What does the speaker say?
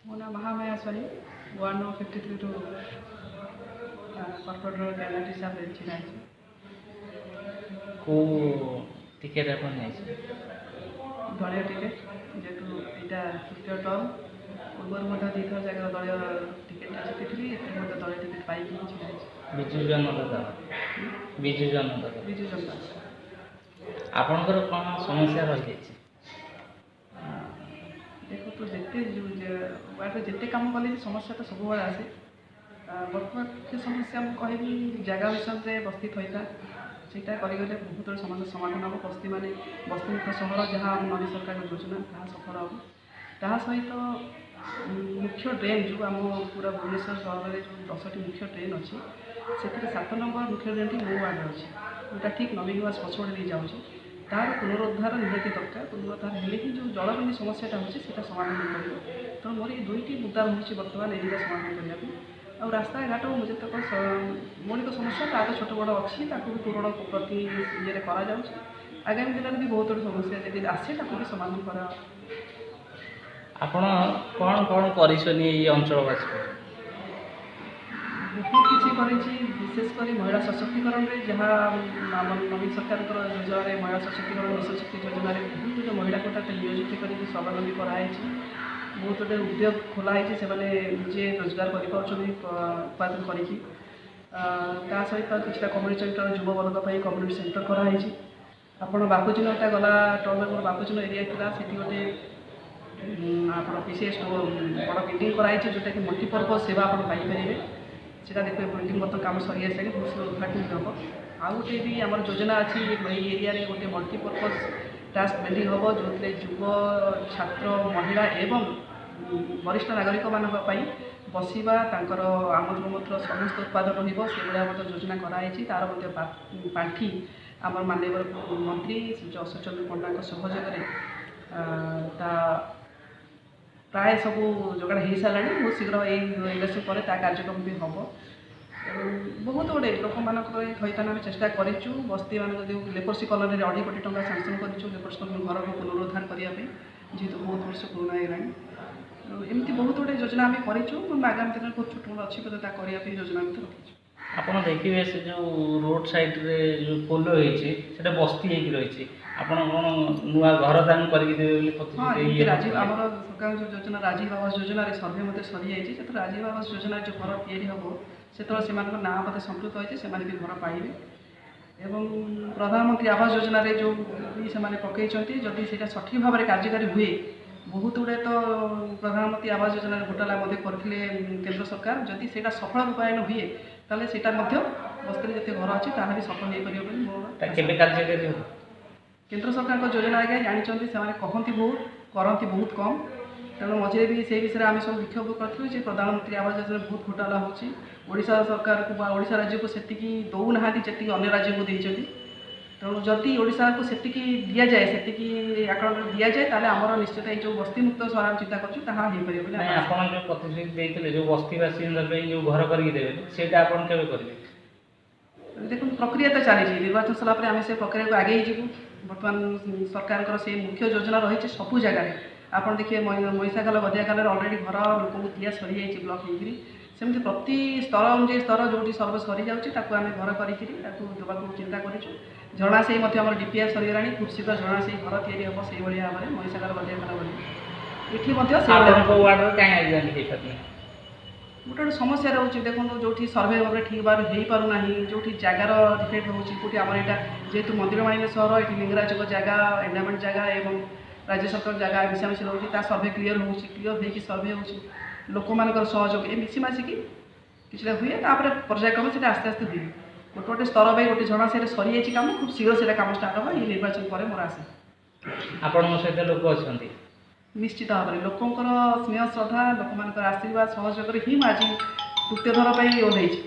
ମୋ ନାଁ ମହାମାୟା ସ୍ୱାଇଁ 153 ରୁ କର୍ପୋରେଟର କ୍ୟାବିନେଟ୍ ହିସାବରେ ଛିଡ଼ା ହେଇଛି। କେଉଁ ଟିକେଟ୍ ଆପଣ ନେଇଛି? ଦଳୀୟ ଟିକେଟ୍, ଯେହେତୁ ଏଇଟା ତୃତୀୟ ଟର୍ମ, ପୂର୍ବରୁ ମଧ୍ୟ ଦୁଇଥର ଜାଗାର ଦଳୀୟ ଟିକେଟ୍ ଜିତିଥିଲି, ଏଥିରେ ମଧ୍ୟ ଦଳୀୟ ଟିକେଟ୍ ପାଇକି ଛିଡ଼ା ହେଇଛି। ବିଜୁ ଜନତା ଦଳ। ବିଜୁ ଜନତା ଦଳ। ବିଜୁ ଜନତା ଦଳ। ଆପଣଙ୍କର କ'ଣ ସମସ୍ୟା ରହିଯାଇଛି? ଦେଖନ୍ତୁ, ୱାର୍ଡ଼ରେ ଯେତେ କାମ କଲେ ବି ସମସ୍ୟା ତ ସବୁବେଳେ ଆସେ। ବର୍ତ୍ତମାନ ମୁଖ୍ୟ ସମସ୍ୟା ମୁଁ କହିବି ଜାଗା ବିଷୟରେ ବସ୍ତି ଥଇଥା, ସେଇଟା କରିଗଲେ ବହୁତ ସମସ୍ୟା ସମାଧାନ ହେବ। ବସ୍ତିମୁକ୍ତ ସହର ଯାହା ଆମ ନବୀନ ସରକାରଙ୍କ ଯୋଜନା, ତାହା ସଫଳ ହେବ। ତାହା ସହିତ ମୁଖ୍ୟ ଡ୍ରେନ୍ ଯେଉଁ ଆମ ପୁରା ଭୁବନେଶ୍ୱର ସହରରେ ଯେଉଁ 10ଟି ମୁଖ୍ୟ ଡ୍ରେନ୍ ଅଛି, ସେଥିରେ 7 ନମ୍ବର ମୁଖ୍ୟ ଡ୍ରେନ୍ଟି ମୋ ୱାର୍ଡ଼ରେ ଅଛି, ଯେଉଁଟା ଠିକ୍ ନବୀନ ନିବାସ ପଛପଟେ ଦେଇ ଯାଉଛି। ତାର ପୁନରୁଦ୍ଧାର ନିହାତି ଦରକାର। ପୁନରୁଦ୍ଧାର ହେଲେ ହିଁ ଯେଉଁ ଜଳବନ୍ଦୀ ସମସ୍ୟାଟା ହେଉଛି ସେଇଟା ସମାଧାନ କରିବ। ତେଣୁ ମୋର ଏଇ ଦୁଇଟି ମୁଦ୍ଦା ରହୁଛି ବର୍ତ୍ତମାନ ଏରିଆ ସମାଧାନ କରିବା ପାଇଁ। ଆଉ ରାସ୍ତାଘାଟ ଯେତେକ ମୌଳିକ ସମସ୍ୟା ତା ତ ଛୋଟ ବଡ଼ ଅଛି, ତାକୁ ବି ପୂରଣ ପ୍ରତି ଇଏରେ କରାଯାଉଛି। ଆଗାମୀ ଦିନରେ ବି ବହୁତ ଗୁଡ଼ିଏ ସମସ୍ୟା ଯଦି ଆସେ ତାକୁ ବି ସମାଧାନ କରାହେବ। ଆପଣ କ'ଣ କ'ଣ କରିଛନ୍ତି ଏଇ ଅଞ୍ଚଳବାସୀ? ବହୁତ କିଛି କରିଛି, ବିଶେଷ କରି ମହିଳା ସଶକ୍ତିକରଣରେ ଯାହା ଆମ ନବୀନ ସରକାରଙ୍କର ଯୋଜନାରେ ମହିଳା ସଶକ୍ତିକରଣ ମିଶନ ଶକ୍ତି ଯୋଜନାରେ ବହୁତ ଗୁଡ଼ିଏ ମହିଳାକୁ ତାକୁ ନିୟୋଜିତ କରିକି ସ୍ୱାବଲମ୍ବୀ କରାଯାଇଛି। ବହୁତ ଗୁଡ଼ିଏ ଉଦ୍ୟୋଗ ଖୋଲା ହେଇଛି, ସେମାନେ ନିଜେ ରୋଜଗାର କରିପାରୁଛନ୍ତି ଉତ୍ପାଦନ କରିକି। ତା ସହିତ କିଛିଟା କମ୍ୟୁନିଟି ସେଣ୍ଟର, ଯୁବବର୍ଗ ପାଇଁ କମ୍ୟୁନିଟି ସେଣ୍ଟର କରାହେଇଛି। ଆପଣ ବାପୁଜୀନଟା ଗଲା ଟର୍ମରେ ମୋର ବାପୁଜୀନ ଏରିଆ ଥିଲା, ସେଠି ଗୋଟେ ଆପଣ PCS ବଡ଼ ବିଲ୍ଡିଂ କରାହେଇଛି, ଯେଉଁଟାକି ମଲ୍ଟିପର୍ପଜ୍ ସେବା ଆପଣ ପାଇପାରିବେ। ସେଇଟା ଦେଖିବେ ବିଲ୍ଡିଂ ବର୍ତ୍ତମାନ କାମ ସରିଆସିଲାଣି, ବହୁତ ଶୀଘ୍ର ଉଦ୍ଘାଟନ ହେବ। ଆଉ ଗୋଟେ ବି ଆମର ଯୋଜନା ଅଛି, ଏଇ ଏରିଆରେ ଗୋଟେ ମଲ୍ଟିପର୍ପଜ୍ ଟାସ୍କ ବିଲ୍ଡିଂ ହେବ, ଯେଉଁଥିରେ ଯୁବ, ଛାତ୍ର, ମହିଳା ଏବଂ ବରିଷ୍ଠ ନାଗରିକମାନଙ୍କ ପାଇଁ ବସିବା, ତାଙ୍କର ଆମୋଦପ୍ରମୋଦର ସମସ୍ତ ଉତ୍ପାଦନ ରହିବ, ସେଭଳିଆ ମଧ୍ୟ ଯୋଜନା କରାଯାଇଛି। ତା'ର ମଧ୍ୟ ପାଣ୍ଠି ଆମର ମାନନୀୟ ମନ୍ତ୍ରୀ ଶ୍ରୀ ଅଶୋକ ଚନ୍ଦ୍ର ପଣ୍ଡାଙ୍କ ସହଯୋଗରେ ତା ପ୍ରାୟ ସବୁ ଯୋଗାଡ଼ ହେଇସାରିଲାଣି। ବହୁତ ଶୀଘ୍ର ଏଇ ଇଲେକ୍ସନ୍ ପରେ ତା କାର୍ଯ୍ୟକ୍ରମ ବି ହେବ। ଏବଂ ବହୁତ ଗୁଡ଼ିଏ ଲୋକମାନଙ୍କର ଏଇ ଥଇଥାନ ଆମେ ଚେଷ୍ଟା କରିଛୁ। ବସ୍ତିମାନଙ୍କ ଯେଉଁ ଲେପର୍ସି କଲୋନୀରେ 2.5 କୋଟି ଟଙ୍କା ସାଂସନ୍ କରିଛୁ ଲେପର୍ସି କଲୋନୀ ଘରକୁ ପୁନରୁଦ୍ଧାର କରିବା ପାଇଁ, ଯେହେତୁ ବହୁତ ବର୍ଷ ପୁରୁଣା ହେଇଗଲାଣି। ଏମିତି ବହୁତ ଗୁଡ଼ିଏ ଯୋଜନା ଆମେ କରିଛୁ। ଆଗାମୀ ଦିନରେ ବହୁତ ଛୋଟ ମୋଟ ଅଛି, ବୋଧେ ତା କରିବା ପାଇଁ ଯୋଜନା ମଧ୍ୟ ରଖିଛୁ। ଆପଣ ଦେଖିବେ ସେ ଯେଉଁ ରୋଡ଼ ସାଇଡ଼୍ରେ ଯେଉଁ ପୋଲ ହେଇଛି ସେଇଟା ବସ୍ତି ହେଇକି ରହିଛି, ଆପଣ କ'ଣ ନୂଆ ଘର ଦାନ କରିକି ଦେବେ ବୋଲି ରାଜୀବ ଆମର ସରକାରଙ୍କ ଯେଉଁ ଯୋଜନା ରାଜୀବ ଆବାସ ଯୋଜନାରେ ସର୍ଭେ ମଧ୍ୟ ସରିଯାଇଛି। ସେଥିରେ ରାଜୀବ ଆବାସ ଯୋଜନାରେ ଯେଉଁ ଘର ତିଆରି ହେବ, ସେତେବେଳେ ସେମାନଙ୍କ ନାଁ ମଧ୍ୟ ସମ୍ପୃକ୍ତ ହୋଇଛି, ସେମାନେ ବି ଘର ପାଇବେ। ଏବଂ ପ୍ରଧାନମନ୍ତ୍ରୀ ଆବାସ ଯୋଜନାରେ ଯେଉଁ ବି ସେମାନେ ପକାଇଛନ୍ତି, ଯଦି ସେଇଟା ସଠିକ୍ ଭାବରେ କାର୍ଯ୍ୟକାରୀ ହୁଏ, ବହୁତ ଗୁଡ଼ିଏ ତ ପ୍ରଧାନମନ୍ତ୍ରୀ ଆବାସ ଯୋଜନାରେ ଘୋଟାଲା ମଧ୍ୟ କରିଥିଲେ କେନ୍ଦ୍ର ସରକାର। ଯଦି ସେଇଟା ସଫଳ ରୂପାୟନ ହୁଏ, ତାହେଲେ ସେଇଟା ମଧ୍ୟ ବସ୍ତିରେ ଯେତେ ଘର ଅଛି ତାହା ବି ସଫଳ ହୋଇପାରିବ ବୋଲି ମୋର କେବେ କାର୍ଯ୍ୟକାରୀ ହେବ। କେନ୍ଦ୍ର ସରକାରଙ୍କ ଯୋଜନା ଆଜ୍ଞା ଜାଣିଛନ୍ତି, ସେମାନେ କହନ୍ତି ବହୁତ, କରନ୍ତି ବହୁତ କମ୍। ତେଣୁ ମଝିରେ ବି ସେଇ ବିଷୟରେ ଆମେ ସବୁ ବିକ୍ଷୋଭ କରିଥିଲୁ ଯେ ପ୍ରଧାନମନ୍ତ୍ରୀ ଆବାସ ଯୋଜନାରେ ବହୁତ ଘୋଟାଲା ହେଉଛି। ଓଡ଼ିଶା ସରକାରକୁ ବା ଓଡ଼ିଶା ରାଜ୍ୟକୁ ସେତିକି ଦେଉନାହାନ୍ତି ଯେତିକି ଅନ୍ୟ ରାଜ୍ୟକୁ ଦେଇଛନ୍ତି। ତେଣୁ ଯଦି ଓଡ଼ିଶାକୁ ସେତିକି ଦିଆଯାଏ, ସେତିକି ଆକଳନରେ ଦିଆଯାଏ, ତାହେଲେ ଆମର ନିଶ୍ଚିତ ଏଇ ଯେଉଁ ବସ୍ତିମୁକ୍ତ ସହର ଆମେ ଚିନ୍ତା କରୁଛୁ ତାହା ହୋଇପାରିବ ବୋଲି। ଆପଣ ଯେଉଁ ପ୍ରତିଶ୍ରୁତି ଦେଇଥିଲେ ଯେଉଁ ବସ୍ତିବାସୀଙ୍କ ପାଇଁ ଯେଉଁ ଘର କରିକି ଦେବେ, ସେଇଟା ଆପଣ କେବେ କରିବେ? ଦେଖନ୍ତୁ, ପ୍ରକ୍ରିୟା ତ ଚାଲିଛି। ନିର୍ବାଚନ ସରିଲା ପରେ ଆମେ ସେ ପ୍ରକ୍ରିୟାକୁ ଆଗେଇ ଯିବୁ। ବର୍ତ୍ତମାନ ସରକାରଙ୍କର ସେ ମୁଖ୍ୟ ଯୋଜନା ରହିଛି ସବୁ ଜାଗାରେ। ଆପଣ ଦେଖିବେ ମହିଷାଖାଲ, ଗଦିଆଖାଲରେ ଅଲରେଡ଼ି ଘର ଲୋକଙ୍କୁ ଦିଆ ସରିଯାଇଛି ବ୍ଲକ୍ ହେଇକିରି। ସେମିତି ପ୍ରତି ସ୍ତର ଅନୁଯାୟୀ ସ୍ତର ଯେଉଁଠି ସର୍ଭେ ସରିଯାଉଛି ତାକୁ ଆମେ ଘର କରିକିରି ତାକୁ ଦେବାକୁ ଚିନ୍ତା କରିଛୁ। ଝରଣାସାହି ମଧ୍ୟ ଆମର DPR ସରିଗଲାଣି, ଖୁବ୍ ଶୀଘ୍ର ଝରଣାସାହି ଘର ତିଆରି ହେବ ସେଇଭଳି ଭାବରେ ମହିଷାଖାଲ, ଗଦିଆଖାଲ ଭଳି। ଏଠି ମଧ୍ୟ ଗୋଟେ ଗୋଟେ ସମସ୍ୟା ରହୁଛି। ଦେଖନ୍ତୁ, ଯେଉଁଠି ସର୍ଭେ ଭାବରେ ଠିକ୍ ଭାବରେ ହେଇପାରୁନାହିଁ, ଯେଉଁଠି ଜାଗାର ଡିଫେକ୍ଟ ରହୁଛି, କେଉଁଠି ଆମର ଏଇଟା ଯେହେତୁ ମନ୍ଦିର ମାଳିନୀ ସହର, ଏଠି ଲିଙ୍ଗରାଜଙ୍କ ଜାଗା, ଏଣ୍ଡାମେଣ୍ଟ ଜାଗା ଏବଂ ରାଜ୍ୟ ସରକାର ଜାଗା ମିଶାମିଶି ରହୁଛି। ତା ସର୍ଭେ କ୍ଲିୟର ହେଉଛି, କ୍ଲିୟର ହେଇକି ସର୍ଭେ ହେଉଛି, ଲୋକମାନଙ୍କର ସହଯୋଗ ଏ ମିଶିମାଶିକି କିଛିଟା ହୁଏ। ତାପରେ ପର୍ଯ୍ୟାୟକ୍ରମେ ସେଇଟା ଆସ୍ତେ ଆସ୍ତେ ହୁଏ। ଗୋଟେ ଗୋଟେ ସ୍ତର ପାଇଁ ଗୋଟେ ଝରଣା ସେଇଟା ସରିଯାଇଛି କାମ, ଖୁବ୍ ଶୀଘ୍ର ସେଇଟା କାମ ଷ୍ଟାର୍ଟ ହେବ। ଏଇ ନିର୍ବାଚନ ପରେ ମୋର ଆଶା। ଆପଣଙ୍କ ସହିତ ଲୋକ ଅଛନ୍ତି? ନିଶ୍ଚିତ ଭାବରେ ଲୋକଙ୍କର ସ୍ନେହ ଶ୍ରଦ୍ଧା, ଲୋକମାନଙ୍କର ଆଶୀର୍ବାଦ ସହଯୋଗରେ ହିଁ ମୁଁ ଆଜି ତୃତୀୟ ଥର ପାଇଁ ଓହ୍ଲେଇଛି।